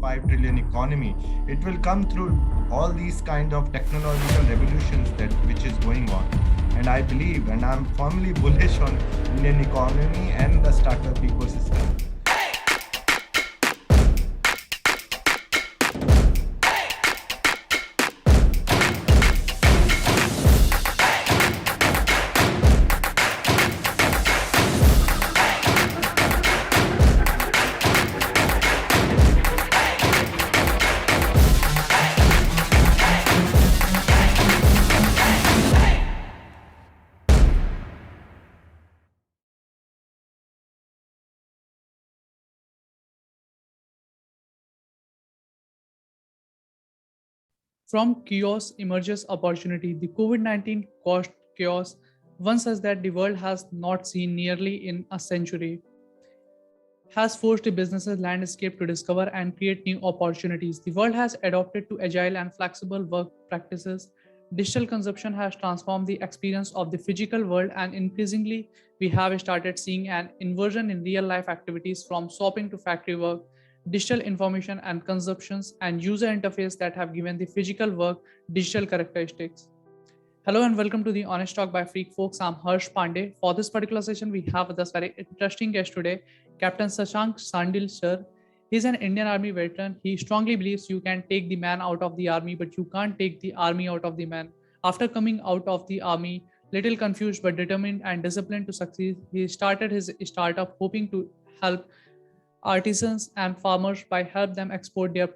5 trillion economy, it will come through all these kind of technological revolutions that which is going on. And I believe, and I'm firmly bullish on Indian economy and the startup ecosystem. From chaos emerges opportunity. The COVID 19 caused chaos, one such that the world has not seen nearly in a century, has forced the businesses landscape to discover and create new opportunities. The world has adopted to agile and flexible work practices. Digital consumption has transformed the experience of the physical world, and increasingly, we have started seeing an inversion in real life activities from shopping to factory work, digital information and consumptions, and user interface that have given the physical work digital characteristics. Hello and welcome to the Honest Talk by Freak Folks. I'm Harsh Pandey. For this particular session, we have with us very interesting guest today, Captain Shashank Shandilya sir. He's an Indian Army veteran. He strongly believes you can take the man out of the army, but you can't take the army out of the man. After coming out of the army, little confused but determined and disciplined to succeed, he started his startup hoping to help artisans and farmers by help them export their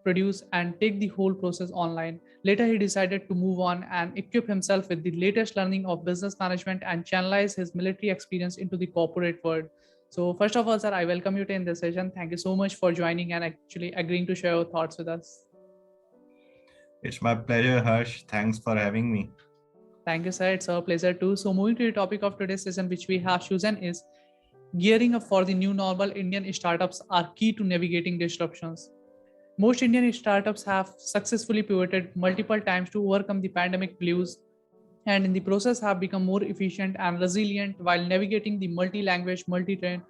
produce and take the whole process online. Later, he decided to move on and equip himself with the latest learning of business management and channelize his military experience into the corporate world. So, first of all, sir, I welcome you to in this session. Thank you so much for joining and actually agreeing to share your thoughts with us. It's my pleasure, Harsh. Thanks for having me. Thank you, sir. It's a pleasure too. So, moving to the topic of today's session, which we have chosen is gearing up for the new normal. Indian startups are key to navigating disruptions. Most Indian startups have successfully pivoted multiple times to overcome the pandemic blues and in the process have become more efficient and resilient while navigating the multi-language, multi-trend,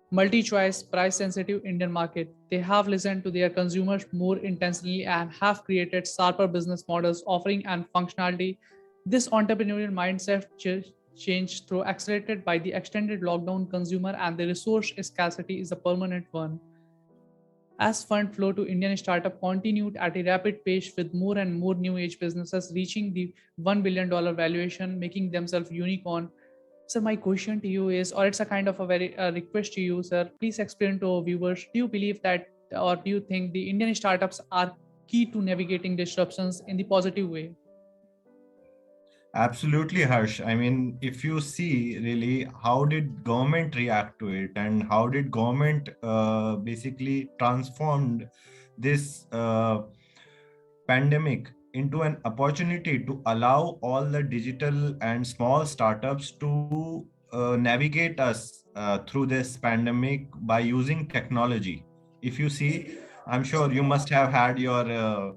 multi-choice, price-sensitive Indian market. They have listened to their consumers more intensely and have created sharper business models offering and functionality. This entrepreneurial mindset change through accelerated by the extended lockdown consumer and the resource scarcity is a permanent one. As fund flow to Indian startup continued at a rapid pace with more and more new age businesses reaching the $1 billion valuation, making themselves unicorn. So my question to you is, or it's a kind of a very request to you, sir, please explain to our viewers, do you believe that, or do you think the Indian startups are key to navigating disruptions in the positive way? Absolutely, Harsh. I mean, if you see really how did government react to it and how did government basically transformed this pandemic into an opportunity to allow all the digital and small startups to navigate us through this pandemic by using technology. If you see, I'm sure you must have had your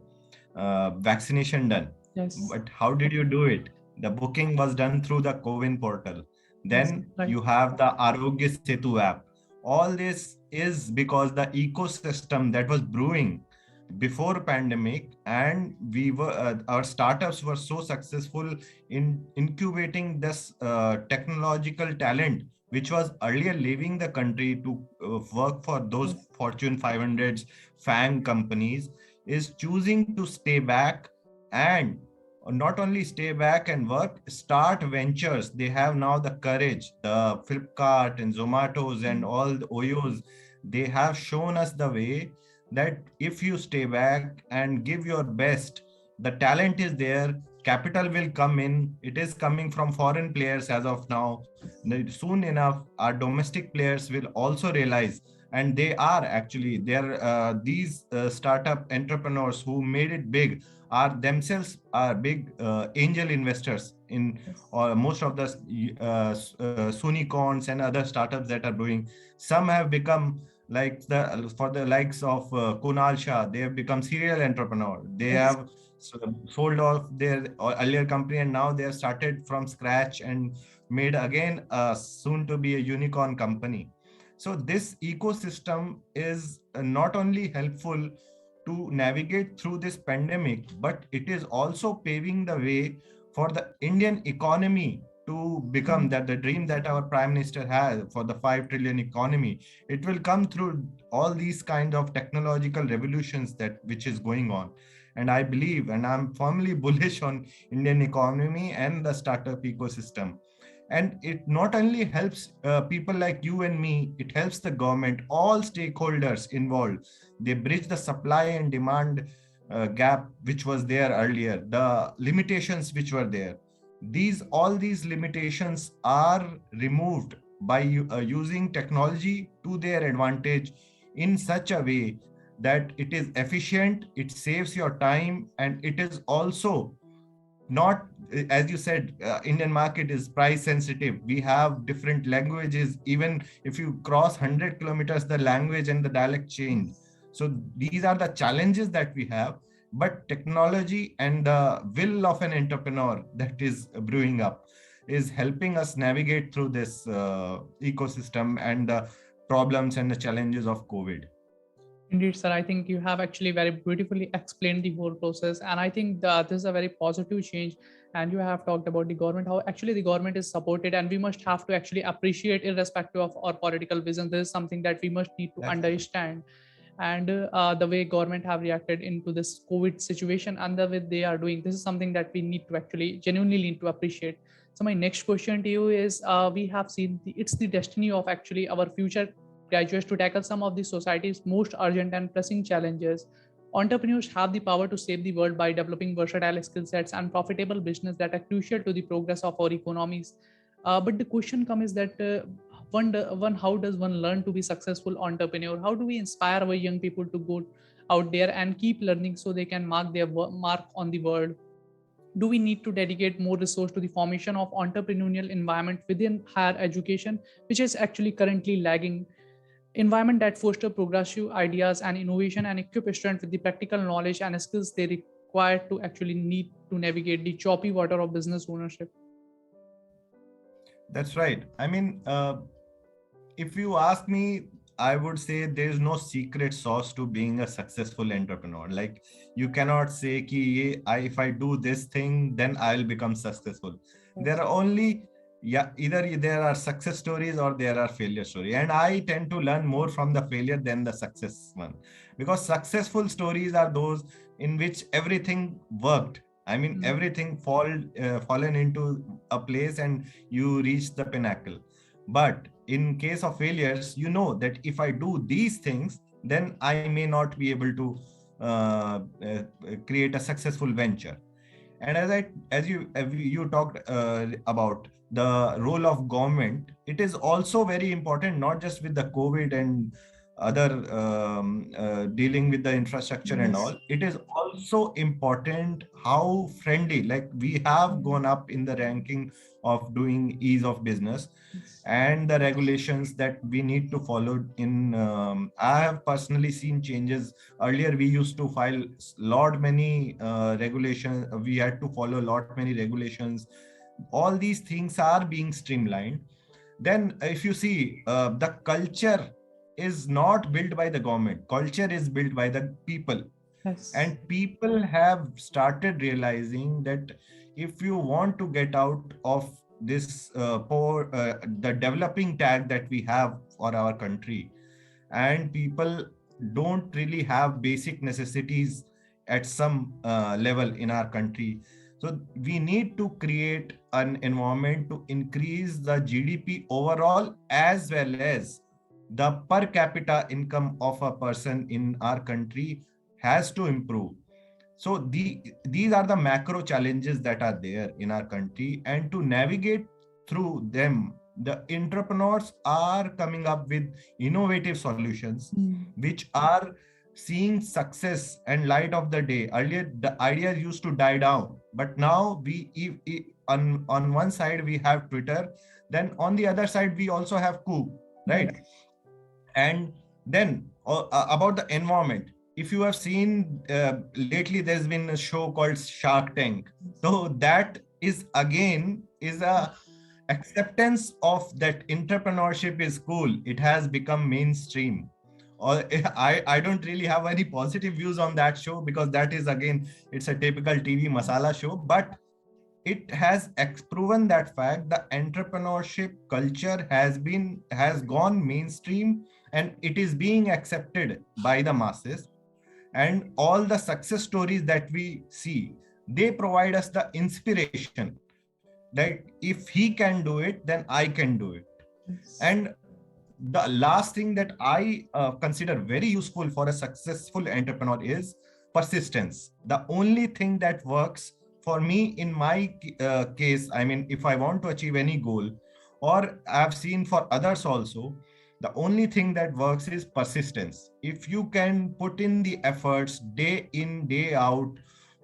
vaccination done. Yes. But how did you do it? The booking was done through the Cowin portal. Yes. Then Right. you have the Arogya Setu app. All this is because the ecosystem that was brewing before pandemic, and we were our startups were so successful in incubating this technological talent which was earlier leaving the country to work for those Yes. Fortune 500s fang companies, is choosing to stay back and not only stay back and work, start ventures. They have now the courage. The Flipkart and Zomatos and all the Oyos, they have shown us the way that if you stay back and give your best, the talent is there, capital will come in. It is coming from foreign players as of now. Soon enough, our domestic players will also realize, and they are actually, they're these startup entrepreneurs who made it big are themselves are big angel investors in Yes. most of the Sunicorns and other startups that are doing. Some have become like the for the likes of Kunal Shah, they have become serial entrepreneur. They Yes. have sold off their earlier company and now they have started from scratch and made again soon to be a unicorn company. So this ecosystem is not only helpful to navigate through this pandemic, but it is also paving the way for the Indian economy to become that the dream that our prime minister has for the 5 trillion economy. It will come through all these kind of technological revolutions that which is going on. And I believe, and I'm firmly bullish on Indian economy and the startup ecosystem. And it not only helps people like you and me, it helps the government, all stakeholders involved. They bridge the supply and demand gap which was there earlier, the limitations which were there. These all these limitations are removed by using technology to their advantage in such a way that it is efficient, it saves your time, and it is also not, as you said, Indian market is price sensitive. We have different languages. Even if you cross 100 kilometers, the language and the dialect change. So these are the challenges that we have, but technology and the will of an entrepreneur that is brewing up is helping us navigate through this ecosystem and the problems and the challenges of COVID. Indeed, sir. I think you have actually very beautifully explained the whole process, and I think that this is a very positive change. And you have talked about the government, how actually the government is supported, and we must have to actually appreciate, irrespective of our political vision. This is something that we must need to That's right. understand. And the way government have reacted into this COVID situation and the way they are doing, this is something that we need to actually genuinely need to appreciate. So my next question to you is: we have seen it's the destiny of actually our future graduates to tackle some of the society's most urgent and pressing challenges. Entrepreneurs have the power to save the world by developing versatile skill sets and profitable business that are crucial to the progress of our economies. But the question comes is that one, how does one learn to be successful entrepreneur? How do we inspire our young people to go out there and keep learning so they can mark their mark on the world? Do we need to dedicate more resource to the formation of entrepreneurial environment within higher education, which is actually currently lagging? Environment that foster progressive ideas and innovation and equip students with the practical knowledge and skills they require to actually need to navigate the choppy water of business ownership. That's right. I mean, if you ask me, I would say there's no secret sauce to being a successful entrepreneur. Like you cannot say ki if I do this thing, then I'll become successful. There are only, yeah, either there are success stories or there are failure stories. And I tend to learn more from the failure than the success one, because successful stories are those in which everything worked. I mean, everything fallen into a place and you reach the pinnacle. But in case of failures, you know that if I do these things, then I may not be able to create a successful venture. And as you talked about the role of government, it is also very important, not just with the COVID and other dealing with the infrastructure and Yes. all. It is also important how friendly, like we have gone up in the ranking of doing ease of business Yes. and the regulations that we need to follow in. I have personally seen changes. Earlier we used to file lot many regulations, we had to follow lot many regulations. All these things are being streamlined. Then if you see, the culture is not built by the government, culture is built by the people. Yes. And people have started realizing that if you want to get out of this poor the developing tag that we have for our country, and people don't really have basic necessities at some level in our country, so we need to create an environment to increase the GDP overall, as well as the per capita income of a person in our country has to improve. So these are the macro challenges that are there in our country, and to navigate through them, the entrepreneurs are coming up with innovative solutions which are seeing success and light of the day. Earlier, the ideas used to die down, but now on one side we have Twitter, then on the other side we also have Coop, right? Right. And then about the environment, if you have seen lately, there's been a show called Shark Tank. So that is again is a acceptance of that entrepreneurship is cool. It has become mainstream. Or I don't really have any positive views on that show, because that is, again, it's a typical TV masala show. But it has proven that fact, the entrepreneurship culture has gone mainstream, and it is being accepted by the masses. And all the success stories that we see, they provide us the inspiration, like if he can do it, then I can do it. Yes. And the last thing that I consider very useful for a successful entrepreneur is persistence. The only thing that works for me in my case, I mean, if I want to achieve any goal, or I've seen for others also, the only thing that works is persistence. If you can put in the efforts day in, day out,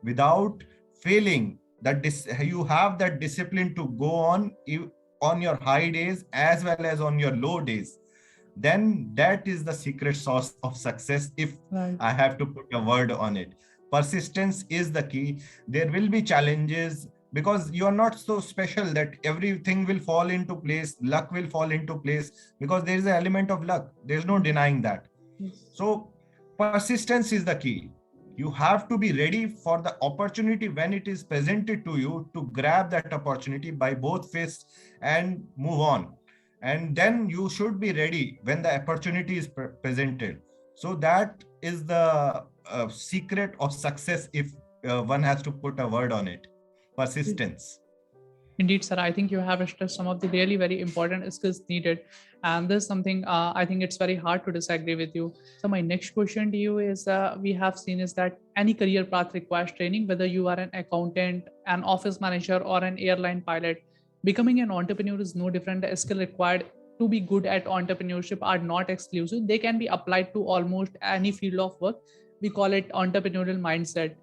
without failing, that you have that discipline to go on your high days as well as on your low days, then that is the secret sauce of success, if Right. I have to put a word on it. Persistence is the key. There will be challenges, because you are not so special that everything will fall into place, luck will fall into place, because there is an element of luck. There's no denying that. Yes. So persistence is the key. You have to be ready for the opportunity when it is presented to you, to grab that opportunity by both fists and move on. And then you should be ready when the opportunity is presented. So that is the secret of success, if one has to put a word on it. Persistence. Indeed, sir. I think you have stressed some of the really very important skills needed. And this is something I think it's very hard to disagree with you. So my next question to you is we have seen is that any career path requires training, whether you are an accountant, an office manager, or an airline pilot. Becoming an entrepreneur is no different. The skill required to be good at entrepreneurship are not exclusive. They can be applied to almost any field of work. We call it entrepreneurial mindset.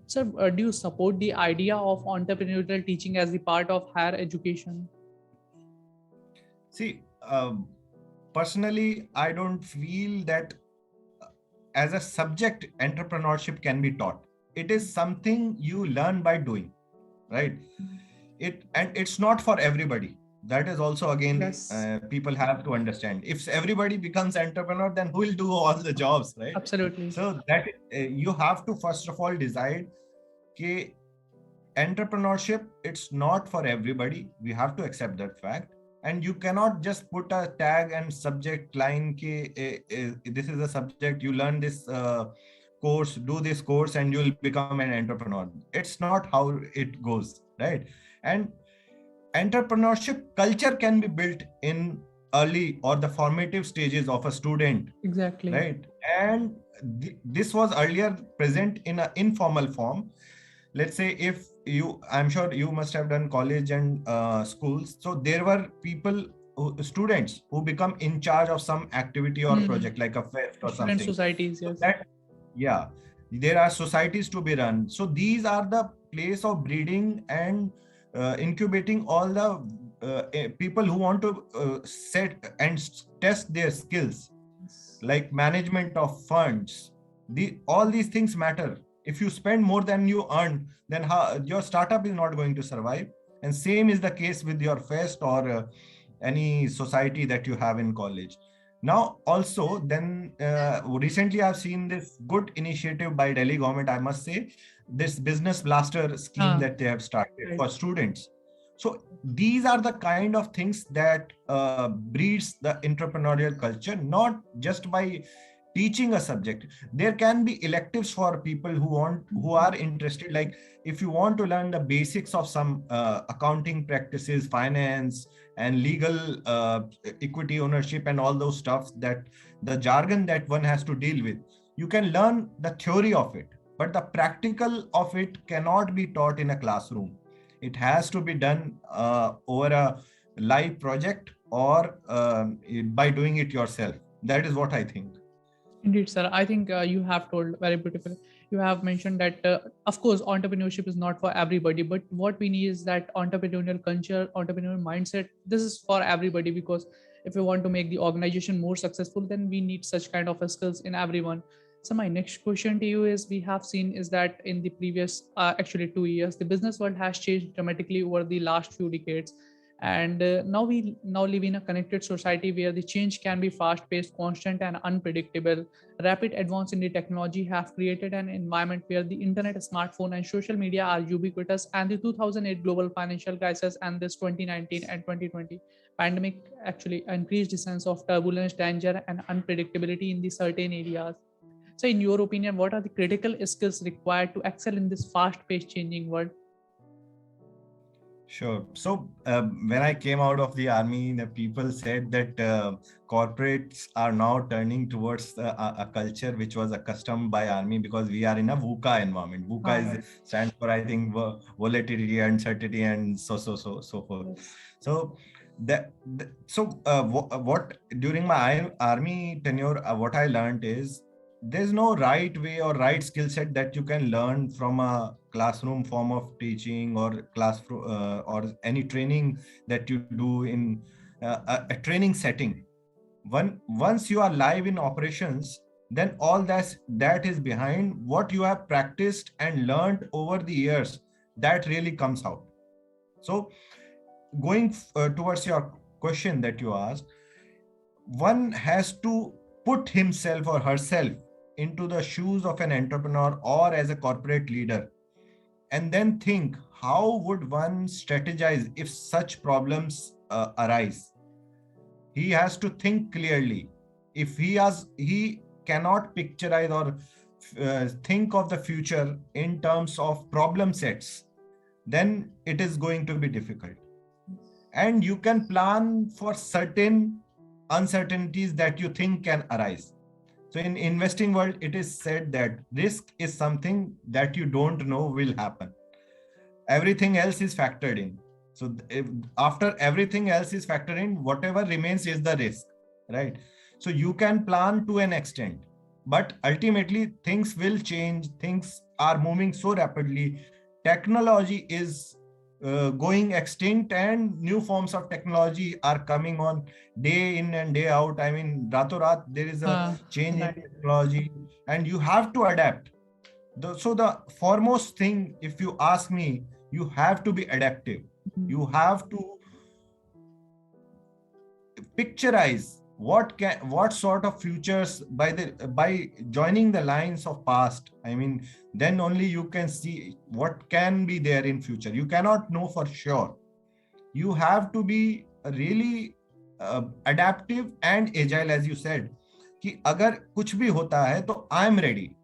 Sir, do you support the idea of entrepreneurial teaching as the part of higher education? See, personally, I don't feel that as a subject entrepreneurship can be taught. It is something you learn by doing, right? And it's not for everybody. That is also, again, Yes, people have to understand, if everybody becomes entrepreneur, then who will do all the jobs, right? absolutely. So that you have to first of all decide that entrepreneurship, it's not for everybody. We have to accept that fact. And you cannot just put a tag and subject line this is a subject, you learn this course, do this course, and you'll become an entrepreneur. It's not how it goes, right? And entrepreneurship culture can be built in early or the formative stages of a student, Exactly. right? And this was earlier present in an informal form. Let's say, if you, I'm sure you must have done college and schools, so there were students who become in charge of some activity or Hmm. project, like a fest or Student something. societies, So yes. that, yeah, there are societies to be run. So these are the place of breeding and incubating all the people who want to set and test their skills, Yes. like management of funds. All these things matter. If you spend more than you earn, then your startup is not going to survive. And same is the case with your fest or any society that you have in college. Now also, then recently I've seen this good initiative by Delhi government, I must say, this business blaster scheme Ah, that they have started right. for students. So these are the kind of things that breeds the entrepreneurial culture, not just by teaching a subject. There can be electives for people who are interested, like if you want to learn the basics of some accounting practices, finance, and legal equity ownership, and all those stuff, that the jargon that one has to deal with, you can learn the theory of it, but the practical of it cannot be taught in a classroom. It has to be done over a live project, or by doing it yourself. That is what I think. Indeed, sir. I think you have told very beautiful. You have mentioned that, of course, entrepreneurship is not for everybody, but what we need is that entrepreneurial culture, entrepreneurial mindset. This is for everybody, because if we want to make the organization more successful, then we need such kind of skills in everyone. So my next question to you is: we have seen is that in the previous, actually 2 years, the business world has changed dramatically over the last few decades, And now live in a connected society where the change can be fast paced, constant, and unpredictable. Rapid advance in the technology have created an environment where the internet, smartphone, and social media are ubiquitous, and the 2008 global financial crisis and this 2019 and 2020 pandemic actually increased the sense of turbulence, danger, and unpredictability in the certain areas. So in your opinion, what are the critical skills required to excel in this fast paced changing world? Sure. So when I came out of the army, the people said that corporates are now turning towards a culture which was accustomed by army, because we are in a VUCA environment. VUCA Right. is stands for, I think, volatility, uncertainty, and so forth. Yes. So what during my army tenure, what I learned is there's no right way or right skill set that you can learn from a classroom form of teaching, or or any training that you do in a training setting. Once you are live in operations, then all that is behind what you have practiced and learned over the years, that really comes out. So going towards your question that you asked, one has to put himself or herself into the shoes of an entrepreneur or as a corporate leader, and then think, how would one strategize if such problems arise? He has to think clearly. If he cannot picturize or think of the future in terms of problem sets, then it is going to be difficult. And you can plan for certain uncertainties that you think can arise. So in investing world, it is said that risk is something that you don't know will happen. Everything else is factored in. So after everything else is factored in, whatever remains is the risk, right? So you can plan to an extent, but ultimately things will change. Things are moving so rapidly. Technology is going extinct, and new forms of technology are coming on day in and day out. I mean, rato rat, there is a change in Right. technology, and you have to adapt. So the foremost thing, if you ask me, you have to be adaptive. Mhm. You have to picturize what sort of futures by joining the lines of past. I mean, then only you can see what can be there in future. You cannot know for sure. You have to be really adaptive and agile, as you said, कि अगर कुछ भी होता है तो I am ready,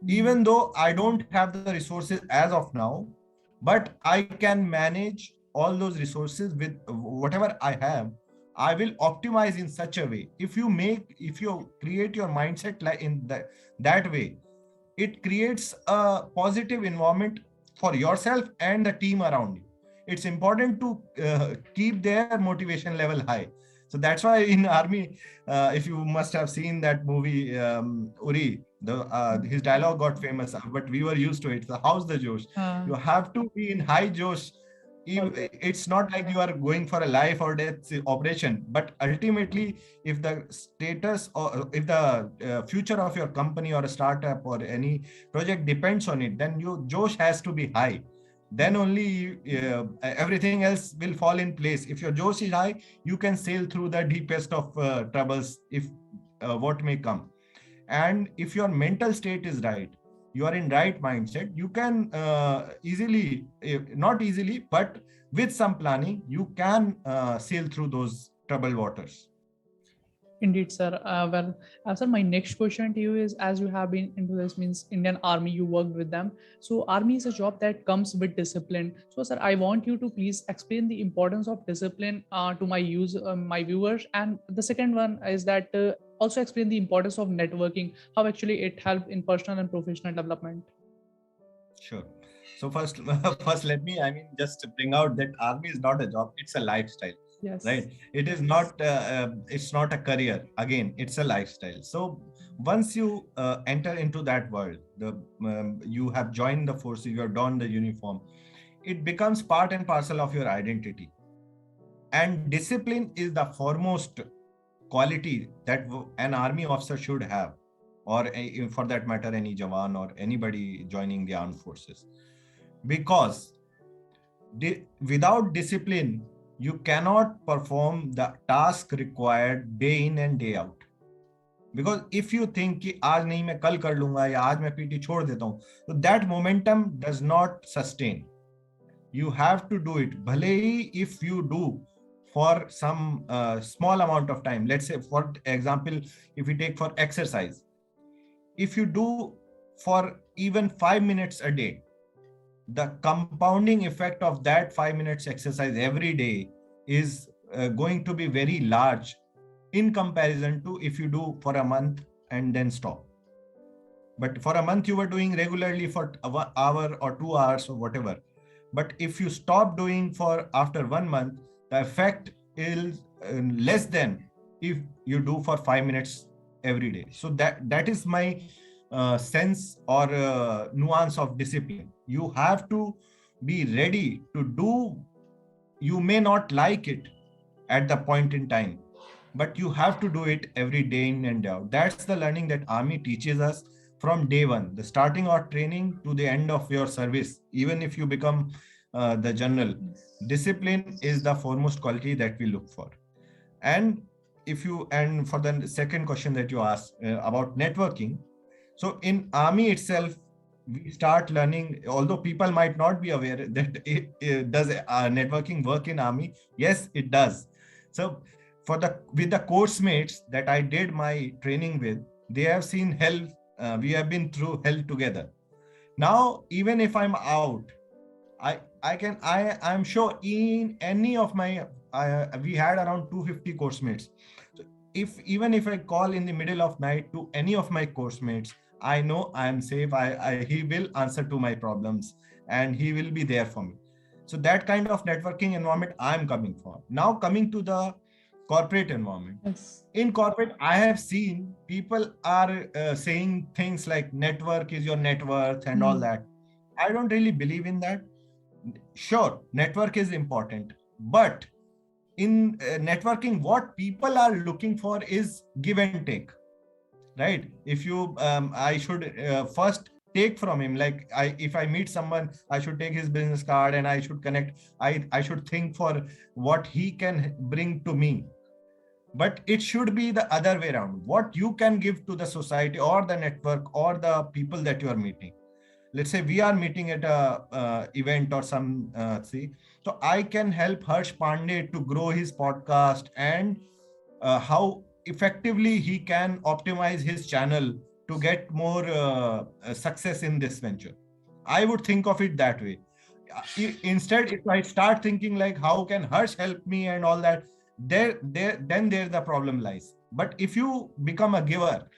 even though I don't have the resources as of now, but I can manage all those resources with whatever I have. I will optimize in such a way. If you create your mindset like in that way, it creates a positive environment for yourself and the team around you. It's important to keep their motivation level high. So that's why in army, if you must have seen that movie, Uri, his dialogue got famous, but we were used to it. So how's the josh? Uh, You have to be in high josh. Always. It's not like you are going for a life or death operation, but ultimately, if the status or if the future of your company or a startup or any project depends on it, then your josh has to be high. Then only everything else will fall in place. If your josh is high, you can sail through the deepest of troubles, if what may come. And if your mental state is right, you are in right mindset, you can easily, not easily, but with some planning, you can sail through those troubled waters. Indeed, sir. Sir, my next question to you is: as you have been into this, means Indian Army, you worked with them. So, Army is a job that comes with discipline. So, sir, I want you to please explain the importance of discipline to my viewers. And the second one is that also explain the importance of networking, how actually it helped in personal and professional development. Sure. So first, first let me, I mean, just to bring out that army is not a job; it's a lifestyle, Yes. right? It is not. It's not a career. Again, it's a lifestyle. So once you enter into that world, you have joined the forces, you have donned the uniform. It becomes part and parcel of your identity. And discipline is the foremost quality that an army officer should have, or for that matter, any Jawan or anybody joining the armed forces. Because without discipline, you cannot perform the task required day in and day out. Because if you think कि आज नहीं मैं कल कर लूंगा या आज मैं पीटी छोड़ देता हूं, तो that momentum does not sustain. You have to do it. भले ही if you do for some small amount of time, let's say for example, if you take for exercise, if you do for even 5 minutes a day, the compounding effect of that 5 minutes exercise every day is going to be very large in comparison to if you do for a month and then stop. But for a month you were doing regularly for an hour or 2 hours or whatever. But if you stop doing for after 1 month, the effect is less than if you do for 5 minutes every day. So that is my sense or nuance of discipline. You have to be ready to do. You may not like it at the point in time, but you have to do it every day in and out. That's the learning that army teaches us from day one, the starting or training to the end of your service. Even if you become the general, discipline is the foremost quality that we look for. And if you, and for the second question that you asked about networking, so in army itself, we start learning, although people might not be aware that it does networking work in army. Yes, it does. So for the with the course mates that I did my training with, they have seen hell. We have been through hell together. Now, even if I'm out, I'm sure in any of my we had around 250 course mates. So if even if I call in the middle of night to any of my course mates, I know I am safe. He will answer to my problems and he will be there for me. So that kind of networking environment I'm coming for. Now coming to the corporate environment. Yes. In corporate, I have seen people are saying things like network is your net worth and all that. I don't really believe in that. Sure, network is important, but in networking, what people are looking for is give and take, right? If you I should first take from him, like if I meet someone, I should take his business card and I should connect. I should think for what he can bring to me, but it should be the other way around, what you can give to the society or the network or the people that you are meeting. Let's say we are meeting at a event or some see, so I can help Harsh Pandey to grow his podcast and how effectively he can optimize his channel to get more success in this venture. I would think of it that way. Instead, if I start thinking like how can Harsh help me and all that, there the problem lies. But if you become a giver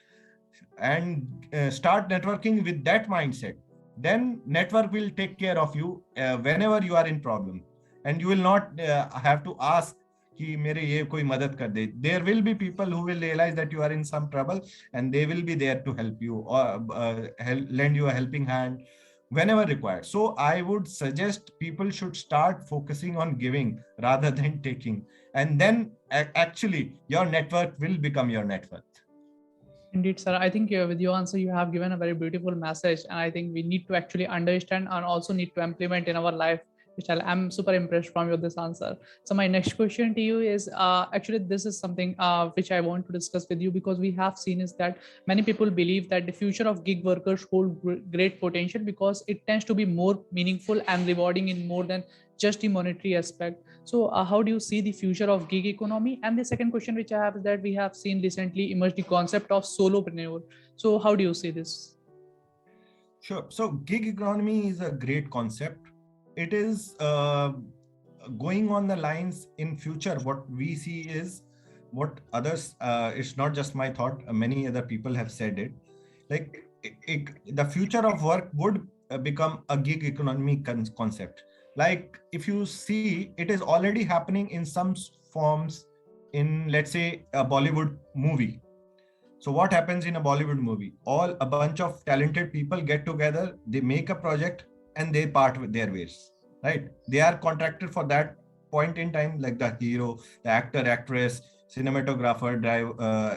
and start networking with that mindset, then network will take care of you whenever you are in problem, and you will not have to ask कि मेरे ये कोई मदद कर दे. There will be people who will realize that you are in some trouble and they will be there to help you or lend you a helping hand whenever required. So I would suggest people should start focusing on giving rather than taking, and then actually your network will become your net worth. Indeed, sir. I think with your answer, you have given a very beautiful message, and I think we need to actually understand and also need to implement in our life. Which I'm super impressed from your this answer. So my next question to you is actually this is something which I want to discuss with you, because we have seen is that many people believe that the future of gig workers hold great potential because it tends to be more meaningful and rewarding in more than just the monetary aspect. So how do you see the future of gig economy? And the second question which I have is that we have seen recently emerged the concept of solopreneur. So how do you see this? Sure. So gig economy is a great concept. It is going on the lines in future. What we see is what others, it's not just my thought, many other people have said it. Like the future of work would become a gig economy concept. Like if you see, it is already happening in some forms in, let's say, a Bollywood movie. So what happens in a Bollywood movie? All a bunch of talented people get together, they make a project, and they part with their ways, right? They are contracted for that point in time, like the hero, the actor, actress, cinematographer,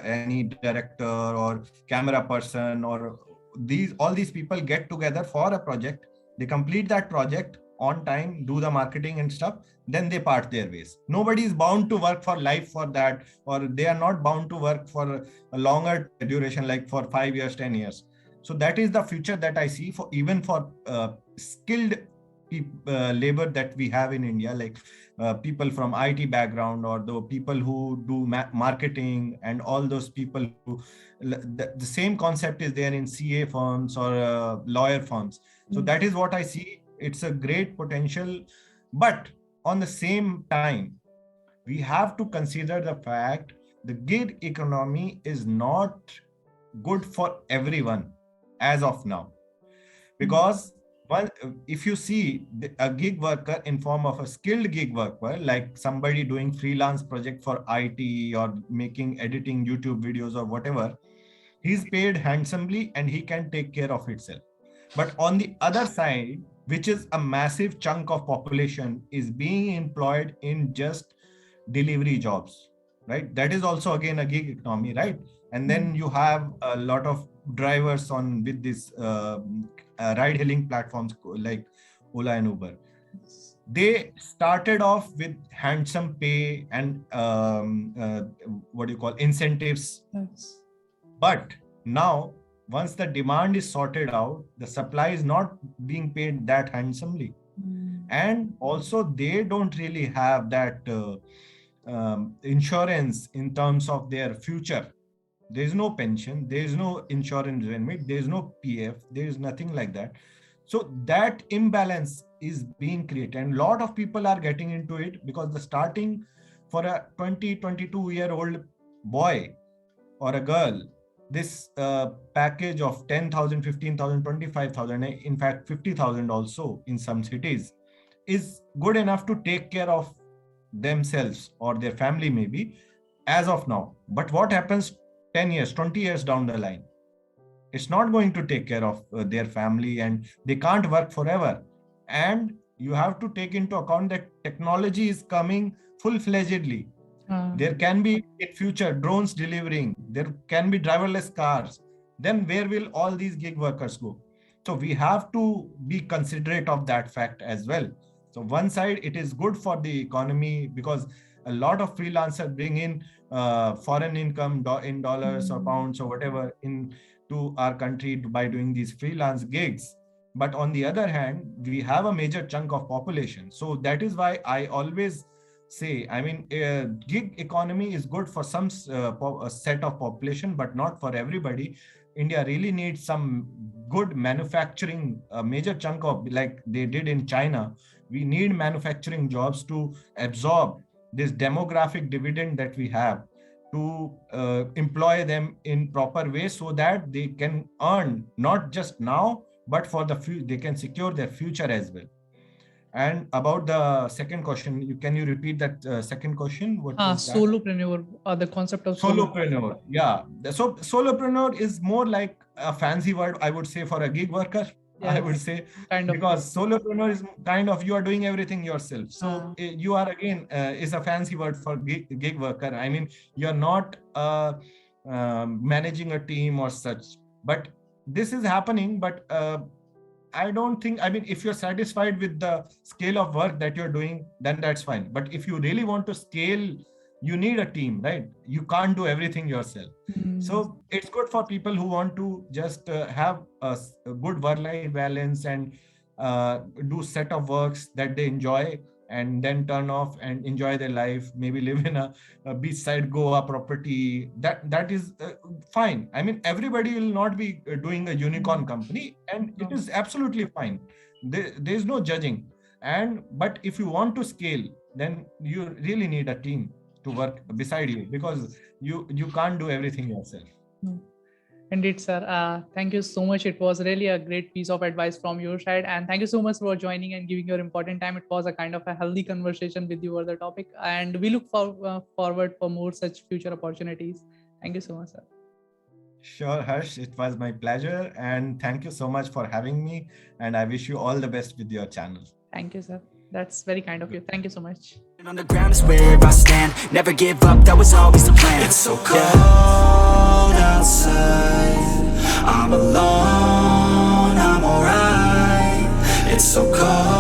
any director or camera person, or all these people get together for a project. They complete that project on time, do the marketing and stuff. then they part their ways. Nobody is bound to work for life for that, or they are not bound to work for a longer duration, like for 5 years, 10 years. So that is the future that I see for even for skilled labor that we have in India, like people from IT background, or the people who do marketing, and all those people who the same concept is there in CA firms or lawyer firms. So that is what I see. It's a great potential, but on the same time, we have to consider the fact the gig economy is not good for everyone as of now, because well, if you see a gig worker in form of a skilled gig worker, like somebody doing freelance project for IT or making editing YouTube videos or whatever, he's paid handsomely and he can take care of itself. But on the other side, which is a massive chunk of population, is being employed in just delivery jobs, right? That is also again a gig economy, right? And then you have a lot of drivers on with this ride hailing platforms like Ola and Uber. They started off with handsome pay and what do you call incentives. Yes. But now, once the demand is sorted out, the supply is not being paid that handsomely. And also, they don't really have that insurance in terms of their future. There is no pension, there is no insurance remit, there is no PF, there is nothing like that. So that imbalance is being created, and a lot of people are getting into it because the starting for a 22-year-old boy or a girl, this package of 10,000, 15,000, 25,000, in fact 50,000 also in some cities, is good enough to take care of themselves or their family maybe as of now. But what happens 10 years, 20 years down the line? It's not going to take care of their family, and they can't work forever. And you have to take into account that technology is coming full-fledgedly. There can be in future drones delivering, there can be driverless cars. Then where will all these gig workers go? So we have to be considerate of that fact as well. So one side, it is good for the economy because a lot of freelancers bring in foreign income in dollars or pounds or whatever into our country by doing these freelance gigs. But on the other hand, we have a major chunk of population. So that is why I always say, I mean, gig economy is good for some set of population, but not for everybody. India really needs some good manufacturing, a major chunk of, like they did in China. We need manufacturing jobs to absorb this demographic dividend that we have, to employ them in proper way so that they can earn not just now, but for the future, they can secure their future as well. And about the second question, can you repeat that second question? What was that? Solopreneur, the concept of Solopreneur. Yeah. So solopreneur is more like a fancy word, I would say, for a gig worker. I would say, kind of, because solopreneur is kind of you are doing everything yourself. So you are again is a fancy word for gig worker. I mean, you're not managing a team or such. But this is happening. But I don't think, I mean, if you're satisfied with the scale of work that you're doing, then that's fine. But if you really want to scale, you need a team, right? You can't do everything yourself. So it's good for people who want to just have a good work-life balance and do set of works that they enjoy, and then turn off and enjoy their life, maybe live in a beachside Goa property. That is fine. I mean, everybody will not be doing a unicorn company, and it is absolutely fine. There is no judging. But if you want to scale, then you really need a team to work beside you, because you can't do everything yourself. Indeed, sir. Thank you so much. It was really a great piece of advice from your side. And thank you so much for joining and giving your important time. It was a kind of a healthy conversation with you over the topic. And we look forward for more such future opportunities. Thank you so much, sir. Sure, Harsh. It was my pleasure. And thank you so much for having me. And I wish you all the best with your channel. Thank you, sir. That's very kind of you. Thank you so much. On the ground is where I stand. Never give up, that was always the plan. It's so cold outside, I'm alone, I'm alright. It's so cold